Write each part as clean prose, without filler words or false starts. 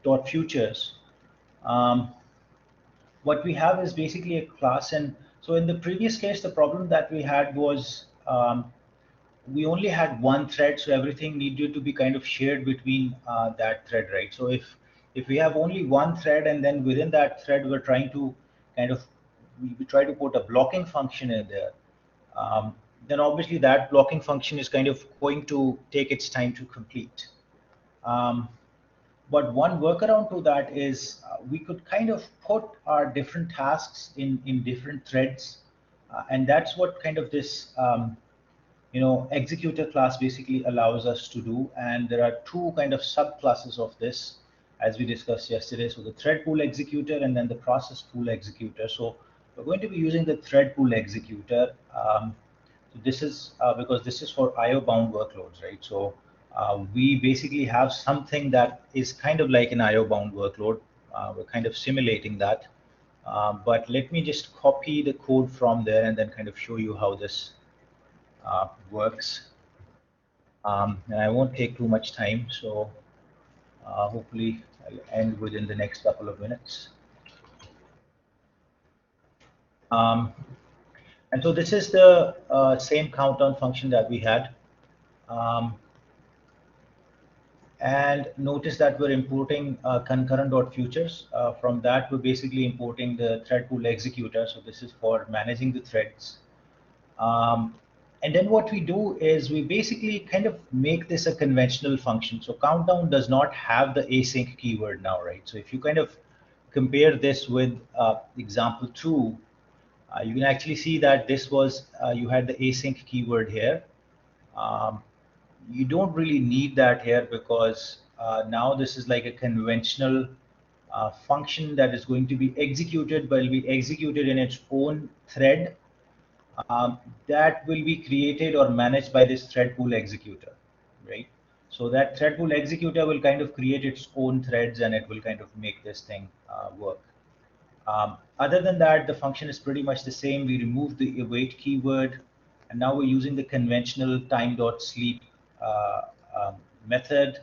dot futures, um, what we have is basically a class. And so in the previous case, the problem that we had was we only had one thread, so everything needed to be kind of shared between that thread, right? So if we have only one thread, and then within that thread we're trying to kind of we try to put a blocking function in there, then obviously that blocking function is kind of going to take its time to complete. Um, but one workaround to that is we could kind of put our different tasks in different threads, and that's what kind of this executor class basically allows us to do. And there are two kind of subclasses of this, as we discussed yesterday. So the thread pool executor and then the process pool executor. So we're going to be using the thread pool executor. So this is because this is for IO bound workloads, right? So we basically have something that is kind of like an IO bound workload. We're kind of simulating that. But let me just copy the code from there and then kind of show you how this works. And I won't take too much time, so hopefully I'll end within the next couple of minutes. And so this is the same countdown function that we had. And notice that we're importing concurrent.futures. From that, we're basically importing the thread pool executor. So this is for managing the threads. And then what we do is we basically kind of make this a conventional function. So countdown does not have the async keyword now, right? So if you kind of compare this with example 2, you can actually see that this was, you had the async keyword here. You don't really need that here because now this is like a conventional function that is going to be executed, but will be executed in its own thread that will be created or managed by this thread pool executor, right? So that thread pool executor will kind of create its own threads and it will kind of make this thing work. Other than that, the function is pretty much the same. We removed the await keyword, and now we're using the conventional time.sleep method.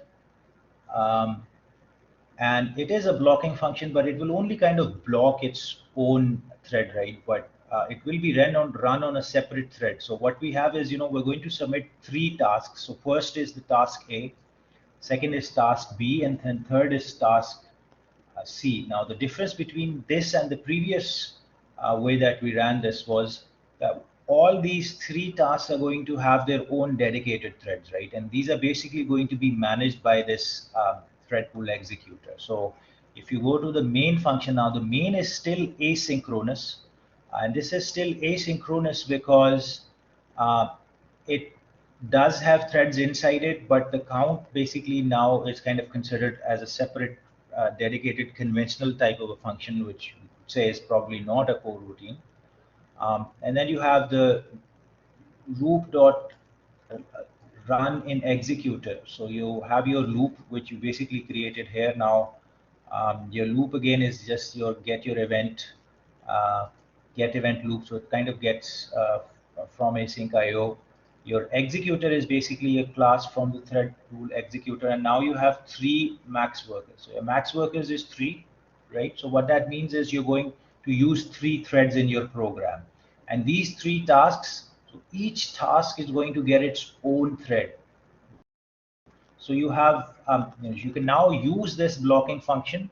And it is a blocking function, but it will only kind of block its own thread, right? But it will be run on a separate thread. So what we have is, we're going to submit 3 tasks. So first is the task A, second is task B, and then third is task C. Now the difference between this and the previous way that we ran this was that all these 3 tasks are going to have their own dedicated threads, right? And these are basically going to be managed by this thread pool executor. So if you go to the main function now, the main is still asynchronous, and this is still asynchronous because it does have threads inside it, but the count basically now is kind of considered as a separate dedicated conventional type of a function, which say is probably not a coroutine. And then you have the loop dot run in executor. So you have your loop, which you basically created here. Now your loop again is just your get event loop. So it kind of gets from async IO. Your executor is basically a class from the thread pool executor, and now you have 3 max workers. So your max workers is 3, right? So what that means is you're going to use 3 threads in your program, and these 3 tasks, so each task is going to get its own thread. So you have, you can now use this blocking function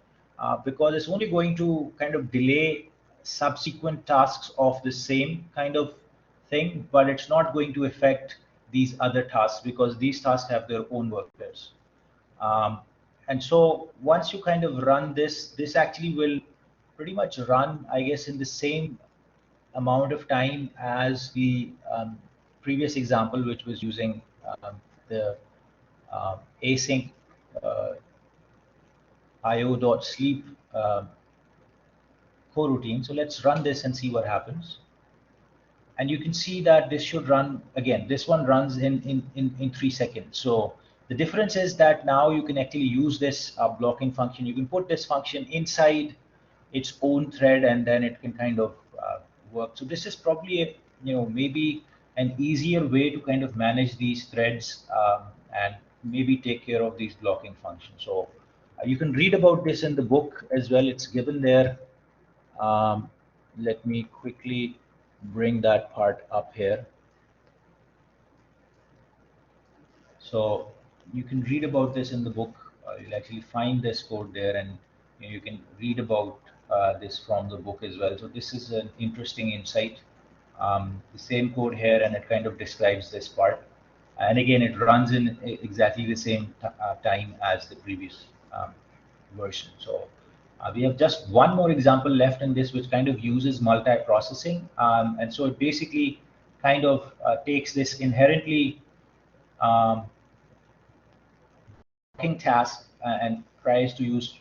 because it's only going to kind of delay subsequent tasks of the same kind of thing, but it's not going to affect these other tasks because these tasks have their own workers. And so once you kind of run this, this actually will pretty much run, I guess, in the same amount of time as the previous example, which was using the async io.sleep coroutine. So let's run this and see what happens. And you can see that this should run again. This one runs in 3 seconds. So the difference is that now you can actually use this blocking function. You can put this function inside its own thread, and then it can kind of work. So this is probably maybe an easier way to kind of manage these threads and maybe take care of these blocking functions. So You can read about this in the book as well. It's given there. Let me quickly bring that part up here. So you can read about this in the book. You'll actually find this code there, and you can read about this from the book as well. So this is an interesting insight. The same code here, and it kind of describes this part. And again, it runs in exactly the same time as the previous version. So we have just one more example left in this, which kind of uses multi-processing. And so it basically kind of takes this inherently task and tries to use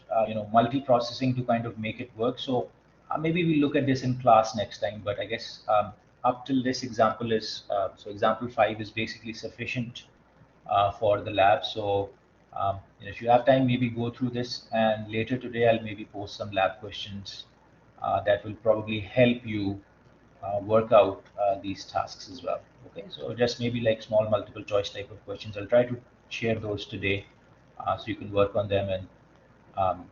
multi-processing to kind of make it work. So maybe we look at this in class next time, but I guess up till this example is so example 5 is basically sufficient for the lab. So if you have time, maybe go through this, and later today I'll maybe post some lab questions that will probably help you work out these tasks as well. Okay, so just maybe like small multiple choice type of questions. I'll try to share those today so you can work on them and um,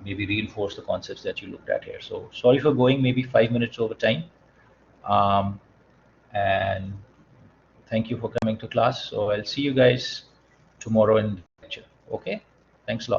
maybe reinforce the concepts that you looked at here. So sorry for going maybe 5 minutes over time, um, and thank you for coming to class. So I'll see you guys tomorrow in lecture. Okay, thanks a lot.